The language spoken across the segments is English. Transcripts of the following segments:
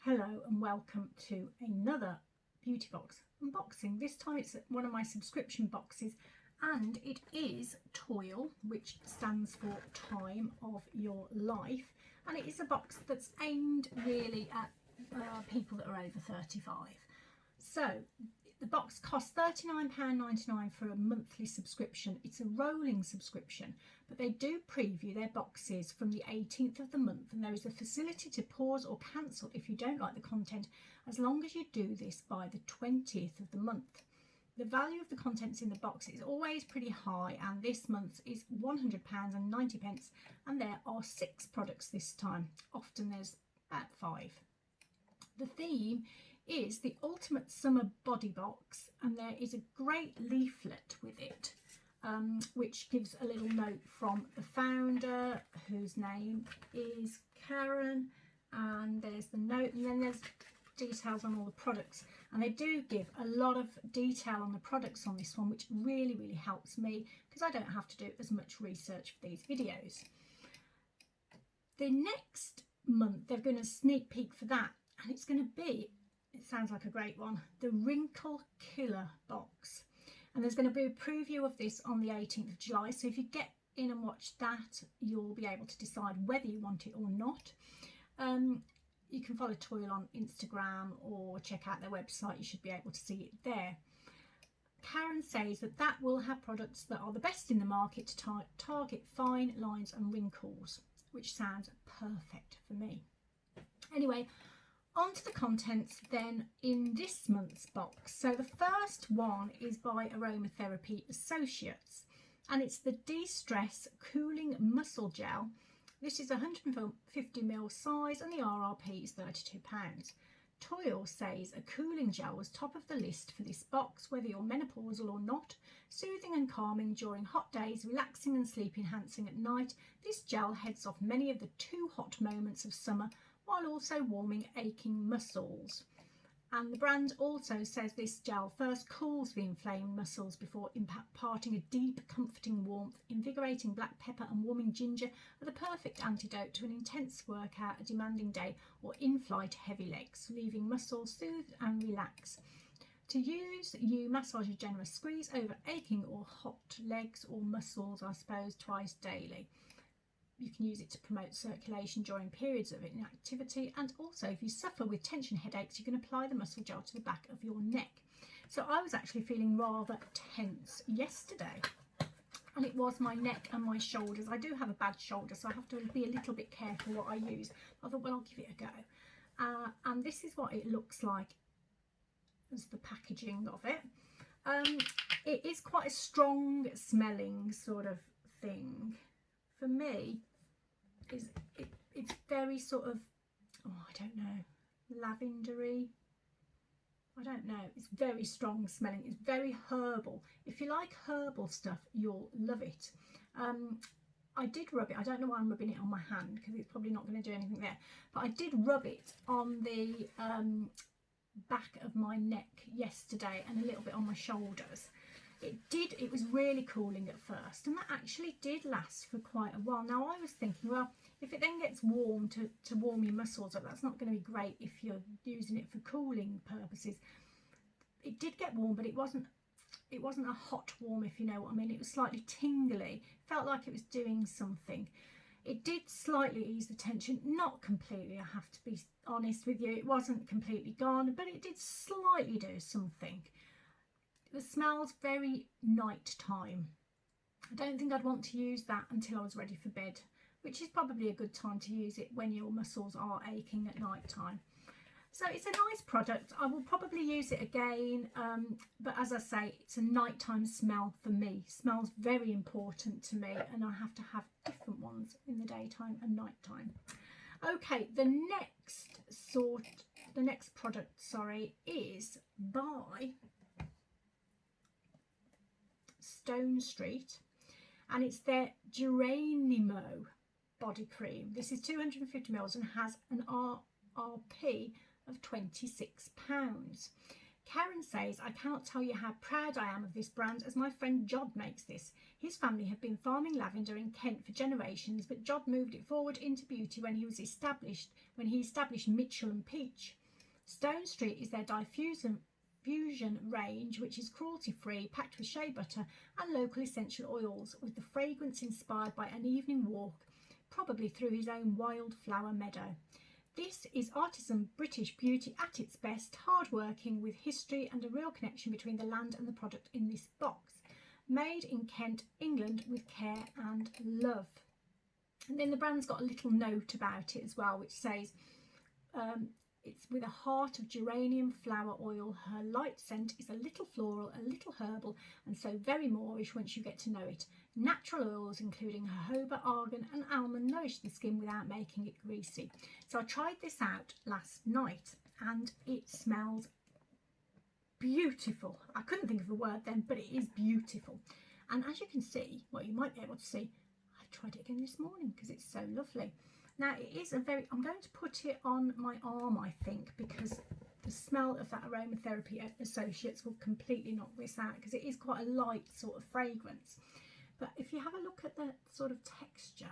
Hello and welcome to another beauty box unboxing. This time it's one of my subscription boxes and it is TOYL, which stands for Time of Your Life, and it is a box that's aimed really at people that are over 35. So the box costs £39.99 for a monthly subscription. It's a rolling subscription, but they do preview their boxes from the 18th of the month, and there is a facility to pause or cancel if you don't like the content, as long as you do this by the 20th of the month. The value of the contents in the box is always pretty high, and this month's is £100.90, and there are 6 products this time. Often there's about 5. The theme is the ultimate summer body box, and there is a great leaflet with it, which gives a little note from the founder, whose name is Karen, and there's the note, and then there's details on all the products, and they do give a lot of detail on the products on this one, which really helps me because I don't have to do as much research for these videos. The next month they're going to sneak peek for that, and it's going to be, it sounds like a great one, the Wrinkle Killer box, and there's going to be a preview of this on the 18th of July, so if you get in and watch that, you'll be able to decide whether you want it or not. You can follow TOYL on Instagram or check out their website. You should be able to see it there. Karen says that that will have products that are the best in the market to target fine lines and wrinkles, which sounds perfect for me. Anyway, on to the contents then in this month's box. So the first one is by Aromatherapy Associates, and it's the De-Stress Cooling Muscle Gel. This is 150ml size, and the RRP is £32. TOYL says a cooling gel was top of the list for this box, whether you're menopausal or not. Soothing and calming during hot days, relaxing and sleep enhancing at night, this gel heads off many of the too hot moments of summer, while also warming aching muscles. And the brand also says this gel first cools the inflamed muscles before imparting a deep, comforting warmth. Invigorating black pepper and warming ginger are the perfect antidote to an intense workout, a demanding day, or in-flight heavy legs, leaving muscles soothed and relaxed. To use, you massage a generous squeeze over aching or hot legs or muscles, I suppose, twice daily. You can use it to promote circulation during periods of inactivity, and also if you suffer with tension headaches, you can apply the muscle gel to the back of your neck. So I was actually feeling rather tense yesterday, and it was my neck and my shoulders. I do have a bad shoulder, so I have to be a little bit careful what I use. I thought, well, I'll give it a go. And this is what it looks like as the packaging of it. It is quite a strong smelling sort of thing. For me, it's very sort of, oh, I don't know, lavendery. I don't know. It's very strong smelling. It's very herbal. If you like herbal stuff, you'll love it. I did rub it. I don't know why I'm rubbing it on my hand, because it's probably not going to do anything there. But I did rub it on the back of my neck yesterday and a little bit on my shoulders. It was really cooling at first, and that actually did last for quite a while. Now I was thinking, well, if it then gets warm to warm your muscles up, that's not going to be great if you're using it for cooling purposes. It did get warm, but it wasn't a hot warm, if you know what I mean. It was slightly tingly, felt like it was doing something. It did slightly ease the tension, not completely, I have to be honest with you. It wasn't completely gone, but it did slightly do something. It smells very nighttime. I don't think I'd want to use that until I was ready for bed, which is probably a good time to use it when your muscles are aching at night time. So it's a nice product. I will probably use it again, but as I say, it's a nighttime smell for me. Smells very important to me, and I have to have different ones in the daytime and nighttime. Okay, the next product, is by Stone Street, and it's their Geranimo body cream. This is 250ml and has an RRP of £26. Karen says, I cannot tell you how proud I am of this brand, as my friend Jod makes this. His family have been farming lavender in Kent for generations, but Jod moved it forward into beauty when he established Mitchell and Peach. Stone Street is their diffusion range, which is cruelty-free, packed with shea butter and local essential oils, with the fragrance inspired by an evening walk, probably through his own wildflower meadow. This is artisan British beauty at its best, hard-working, with history and a real connection between the land and the product in this box. Made in Kent, England, with care and love. And then the brand's got a little note about it as well, which says it's with a heart of geranium flower oil. Her light scent is a little floral, a little herbal, and so very Moorish once you get to know it. Natural oils including jojoba, argan and almond nourish the skin without making it greasy. So I tried this out last night and it smells beautiful. I couldn't think of the word then, but it is beautiful. And as you can see, well, you might be able to see, I tried it again this morning because it's so lovely. Now it is I'm going to put it on my arm, I think, because the smell of that Aromatherapy Associates will completely knock this out, because it is quite a light sort of fragrance. But if you have a look at the sort of texture,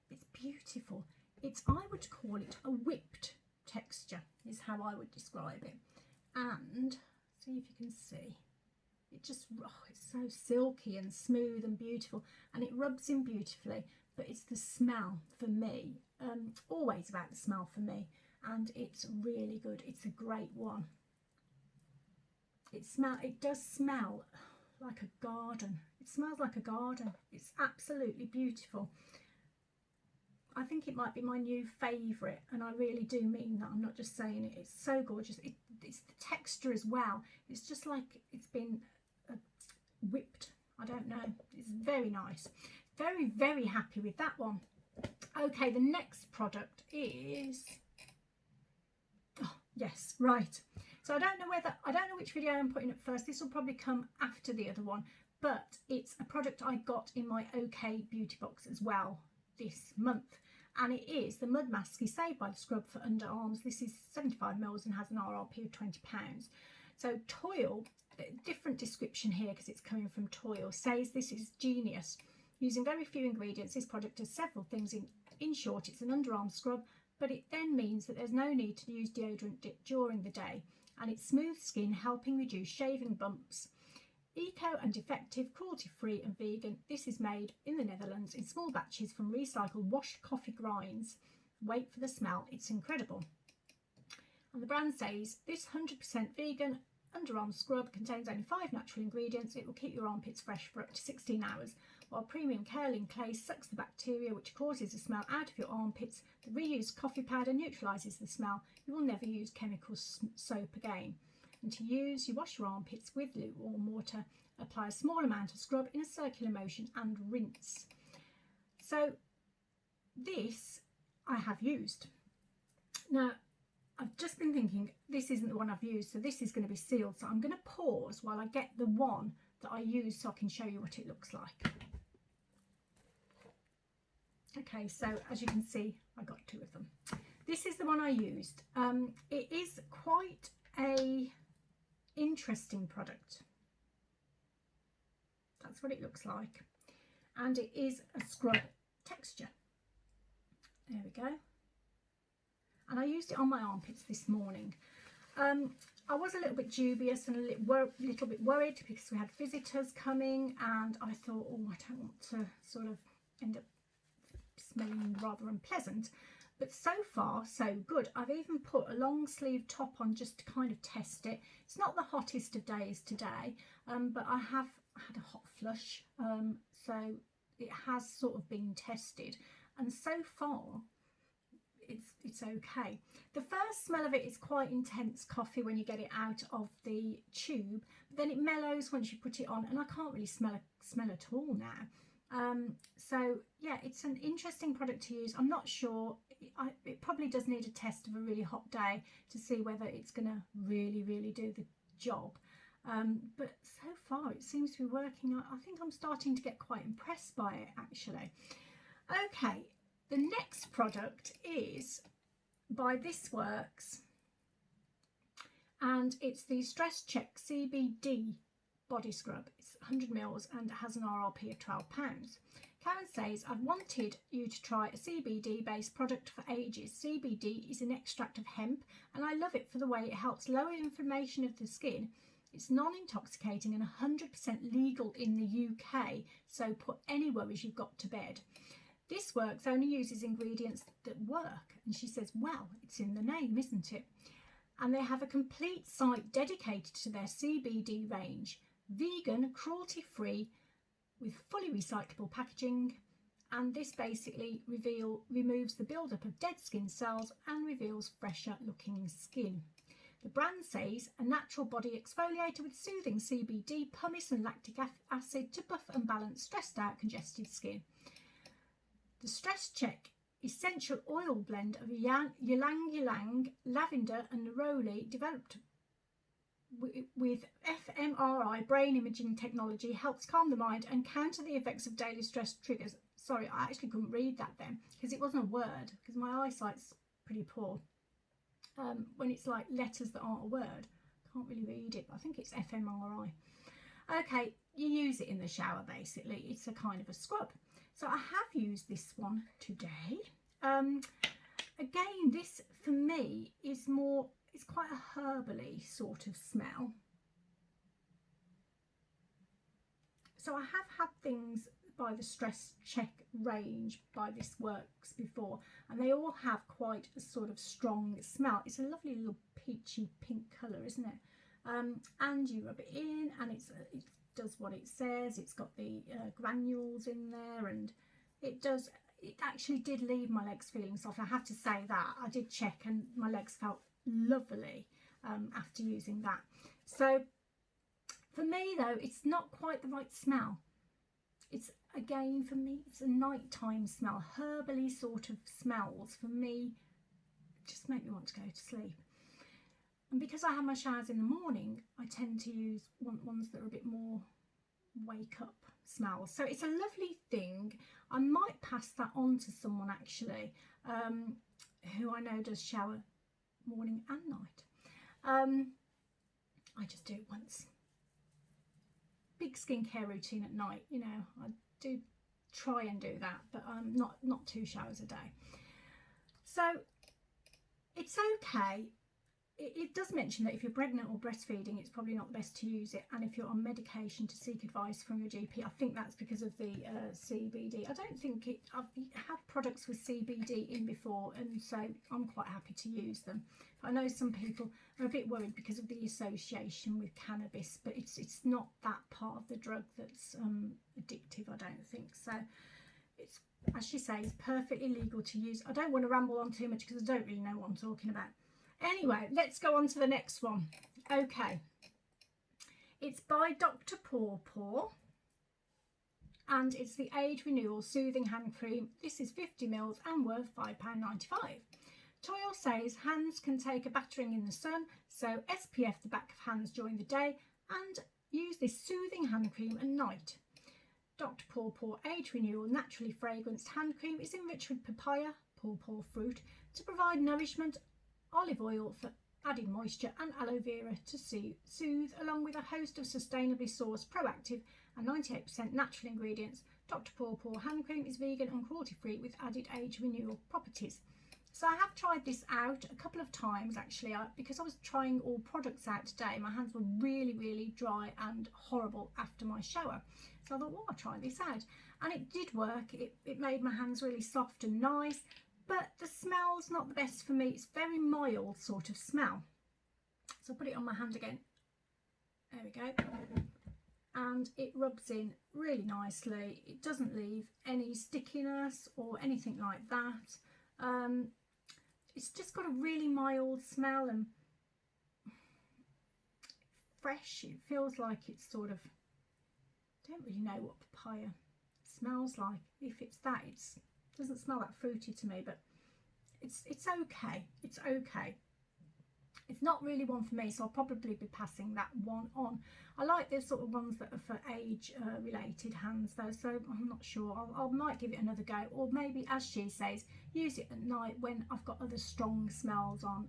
it's beautiful. I would call it a whipped texture is how I would describe it. And see if you can see, it just, it's so silky and smooth and beautiful, and it rubs in beautifully. But it's the smell for me, always about the smell for me, and it's really good. It's a great one. It does smell like a garden. It smells like a garden. It's absolutely beautiful. I think it might be my new favourite, and I really do mean that. I'm not just saying it. It's so gorgeous. It's the texture as well. It's just like it's been whipped. I don't know. It's very nice. Very, very happy with that one. Okay, the next product is, oh yes, right. So I don't know which video I'm putting up first. This will probably come after the other one, but it's a product I got in my OK Beauty box as well this month, and it is the Mud Masky Saved by the Scrub for underarms. This is 75 ml and has an RRP of £20. So TOYL, different description here because it's coming from TOYL, says this is genius. Using very few ingredients, this product does several things. In short, it's an underarm scrub, but it then means that there's no need to use deodorant during the day, and it's smooth skin, helping reduce shaving bumps. Eco and effective, cruelty-free and vegan. This is made in the Netherlands in small batches from recycled washed coffee grinds. Wait for the smell, it's incredible. And the brand says this 100% vegan underarm scrub contains only 5 natural ingredients. It will keep your armpits fresh for up to 16 hours, while premium kaolin clay sucks the bacteria which causes the smell out of your armpits. The reused coffee powder neutralises the smell. You will never use chemical soap again. And to use, you wash your armpits with lukewarm water, apply a small amount of scrub in a circular motion and rinse. So this I have used. Now I've just been thinking this isn't the one I've used, so this is going to be sealed. So I'm going to pause while I get the one that I use so I can show you what it looks like. Okay, so as you can see, I got 2 of them. This is the one I used. It is quite a interesting product. That's what it looks like, and it is a scrub texture. There we go. And I used it on my armpits this morning. I was a little bit dubious and a little bit worried because we had visitors coming, and I thought, oh, I don't want to sort of end up smelling rather unpleasant. But so far so good. I've even put a long sleeve top on just to kind of test it. It's not the hottest of days today, but I have had a hot flush, so it has sort of been tested, and so far it's okay. The first smell of it is quite intense coffee when you get it out of the tube, but then it mellows once you put it on, and I can't really smell at all now. So yeah, it's an interesting product to use. I'm not sure. It probably does need a test of a really hot day to see whether it's going to really do the job. But so far it seems to be working. I think I'm starting to get quite impressed by it, actually. Okay, the next product is by This Works, and it's the Stress Check CBD Body Scrub. It's 100 ml and it has an RRP of £12. Karen says, I've wanted you to try a CBD based product for ages. CBD is an extract of hemp and I love it for the way it helps lower inflammation of the skin. It's non-intoxicating and 100% legal in the UK, so put any worries you've got to bed. This works only uses ingredients that work. And she says, well, it's in the name, isn't it? And they have a complete site dedicated to their CBD range. Vegan, cruelty-free, with fully recyclable packaging, and this basically removes the buildup of dead skin cells and reveals fresher looking skin. The brand says a natural body exfoliator with soothing CBD, pumice and lactic acid to buff and balance stressed out congested skin. The Stress Check essential oil blend of ylang ylang, lavender and neroli, developed with fMRI brain imaging technology, helps calm the mind and counter the effects of daily stress triggers. Sorry, I actually couldn't read that then because it wasn't a word, because my eyesight's pretty poor. When it's like letters that aren't a word, can't really read it, but I think it's fMRI. Okay, you use it in the shower basically. It's a kind of a scrub. So I have used this one today. Again, this for me is more, it's quite a herbally sort of smell. So I have had things by the Stress Check range by This Works before, and they all have quite a sort of strong smell. It's a lovely little peachy pink colour, isn't it? And you rub it in and it does what it says. It's got the granules in there, and it actually did leave my legs feeling soft. I have to say that. I did check and my legs felt lovely after using that. So for me though, it's not quite the right smell. It's, again, for me, it's a nighttime smell. Herbally sort of smells for me just make me want to go to sleep. And because I have my showers in the morning, I tend to use ones that are a bit more wake up smells. So it's a lovely thing. I might pass that on to someone actually who I know does shower morning and night. I just do it once. Big skincare routine at night, you know, I do try and do that, but not 2 showers a day. So it's okay. It does mention that if you're pregnant or breastfeeding, it's probably not best to use it, and if you're on medication, to seek advice from your GP. I think that's because of the CBD. I don't think I've had products with CBD in before, and so I'm quite happy to use them. I know some people are a bit worried because of the association with cannabis, but it's not that part of the drug that's addictive, I don't think. So it's, as she says, perfectly legal to use. I don't want to ramble on too much because I don't really know what I'm talking about. Anyway, let's go on to the next one. Okay, it's by Dr. Paw Paw, and it's the Age Renewal Soothing Hand Cream. This is 50 ml and worth £5.95. TOYL says hands can take a battering in the sun, so SPF the back of hands during the day and use this soothing hand cream at night. Dr. Paw Paw Age Renewal Naturally Fragranced Hand Cream is enriched with papaya, pawpaw fruit, to provide nourishment, olive oil for added moisture, and aloe vera to soothe, along with a host of sustainably sourced, proactive and 98% natural ingredients. Dr. Paw Paw hand cream is vegan and cruelty free with added age renewal properties. So I have tried this out a couple of times actually, because I was trying all products out today. My hands were really dry and horrible after my shower, so I thought, well, I'll try this out, and it did work. It made my hands really soft and nice. But the smell's not the best for me. It's very mild sort of smell. So I'll put it on my hand again. There we go. And it rubs in really nicely. It doesn't leave any stickiness or anything like that. It's just got a really mild smell and fresh. It feels like it's sort of, I don't really know what papaya smells like. If it's that, it doesn't smell that fruity to me, but it's okay. It's okay. It's not really one for me, so I'll probably be passing that one on. I like the sort of ones that are for age related hands though, so I'm not sure. I might give it another go, or maybe, as she says, use it at night when I've got other strong smells on,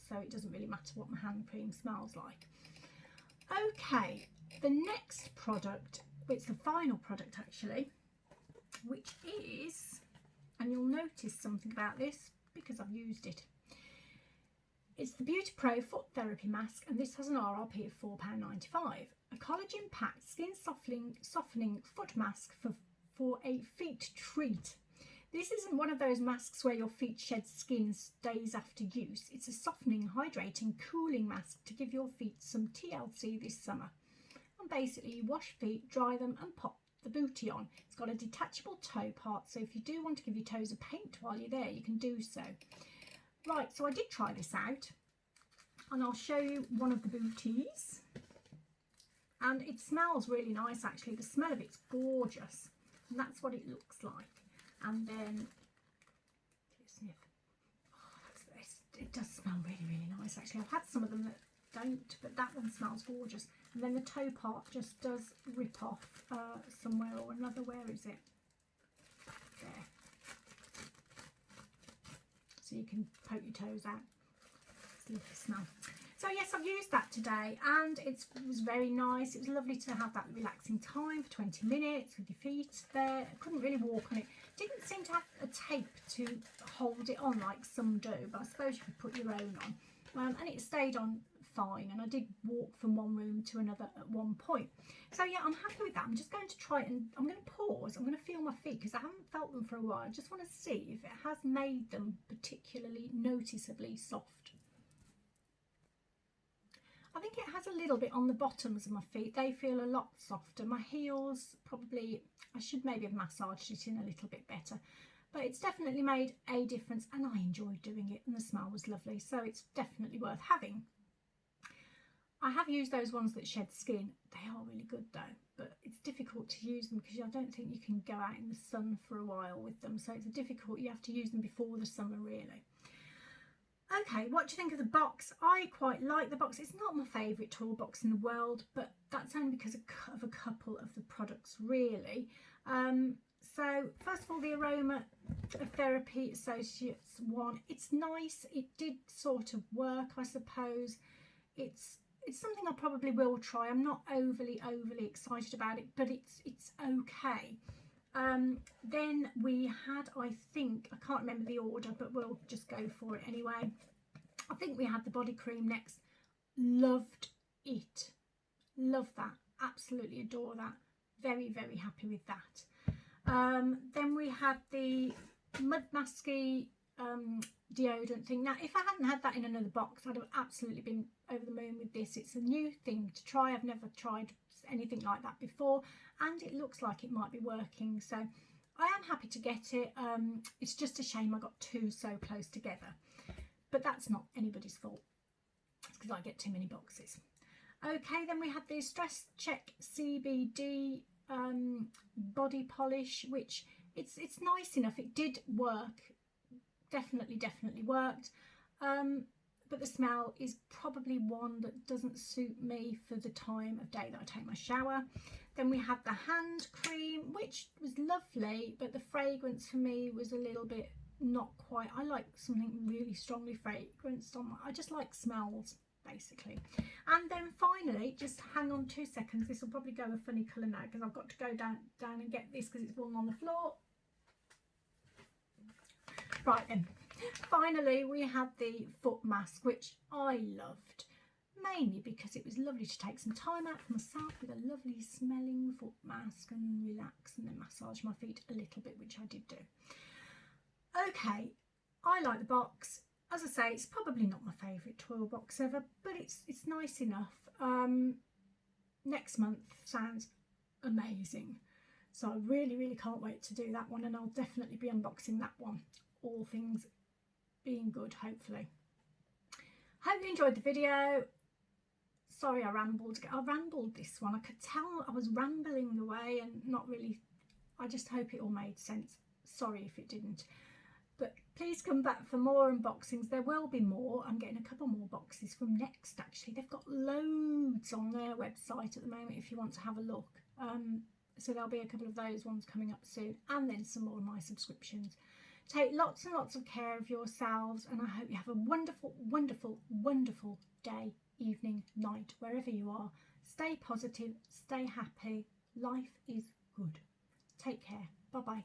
so it doesn't really matter what my hand cream smells like. Okay, the next product, it's the final product actually, which is, and you'll notice something about this because I've used it. It's the Beauty Pro Foot Therapy Mask, and this has an RRP of £4.95. A collagen-packed, skin-softening foot mask for a feet treat. This isn't one of those masks where your feet shed skin days after use. It's a softening, hydrating, cooling mask to give your feet some TLC this summer. And basically you wash feet, dry them and pop the booty on. It's got a detachable toe part, so if you do want to give your toes a paint while you're there, you can do so. Right, so I did try this out and I'll show you one of the booties. And it smells really nice actually. The smell of it's gorgeous. And that's what it looks like. And then, sniff. Oh, it does smell really, really nice actually. I've had some of them that don't, but that one smells gorgeous. And then the toe part just does rip off somewhere or another. Where is it? There. So you can poke your toes out. It's a lovely smell. So yes, I've used that today and it was very nice. It was lovely to have that relaxing time for 20 minutes with your feet there. I couldn't really walk on it. Didn't seem to have a tape to hold it on like some do, but I suppose you could put your own on. And it stayed on fine, and I did walk from one room to another at one point. So yeah, I'm happy with that. I'm just going to try it, and I'm going to pause. I'm going to feel my feet because I haven't felt them for a while. I just want to see if it has made them particularly noticeably soft. I think it has a little bit on the bottoms of my feet. They feel a lot softer. My heels, probably, I should maybe have massaged it in a little bit better. But it's definitely made a difference and I enjoyed doing it and the smell was lovely. So it's definitely worth having. I have used those ones that shed skin. They are really good though, but it's difficult to use them because I don't think you can go out in the sun for a while with them. So it's difficult. You have to use them before the summer really. Okay, what do you think of the box? I quite like the box. It's not my favourite toolbox in the world, but that's only because of a couple of the products really. So first of all, the Aromatherapy Associates one. It's nice. It did sort of work, I suppose. It's something I probably will try. I'm not overly excited about it, but it's okay. Then we had, I think, I can't remember the order, but we'll just go for it anyway. I think we had the body cream next. Loved it. Love that. Absolutely adore that. Very, very happy with that. Then we had the Mud Masky deodorant thing. Now, if I hadn't had that in another box, I'd have absolutely been over the moon with this. It's a new thing to try. I've never tried anything like that before, and it looks like it might be working, so I am happy to get it. It's just a shame I got two so close together, but that's not anybody's fault. It's because I get too many boxes. Okay, then we had the Stress Check CBD body polish, which it's nice enough. It did work, definitely worked. But the smell is probably one that doesn't suit me for the time of day that I take my shower. Then we had the hand cream, which was lovely, but the fragrance for me was a little bit not quite. I like something really strongly fragranced on. I just like smells, basically. And then finally, just hang on 2 seconds. This will probably go a funny colour now because I've got to go down and get this because it's fallen on the floor. Right then. Finally, we had the foot mask, which I loved, mainly because it was lovely to take some time out for myself with a lovely smelling foot mask and relax and then massage my feet a little bit, which I did do. Okay, I like the box. As I say, it's probably not my favourite TOYL box ever, but it's nice enough. Next month sounds amazing. So I really can't wait to do that one, and I'll definitely be unboxing that one, all things being good, hopefully. Hope you enjoyed the video. Sorry I rambled this one. I could tell I was rambling away and not really. I just hope it all made sense. Sorry if it didn't. But please come back for more unboxings. There will be more. I'm getting a couple more boxes from Next actually. They've got loads on their website at the moment if you want to have a look. So there'll be a couple of those ones coming up soon, and then some more of my subscriptions. Take lots and lots of care of yourselves, and I hope you have a wonderful day, evening, night, wherever you are. Stay positive, stay happy. Life is good. Take care. Bye bye.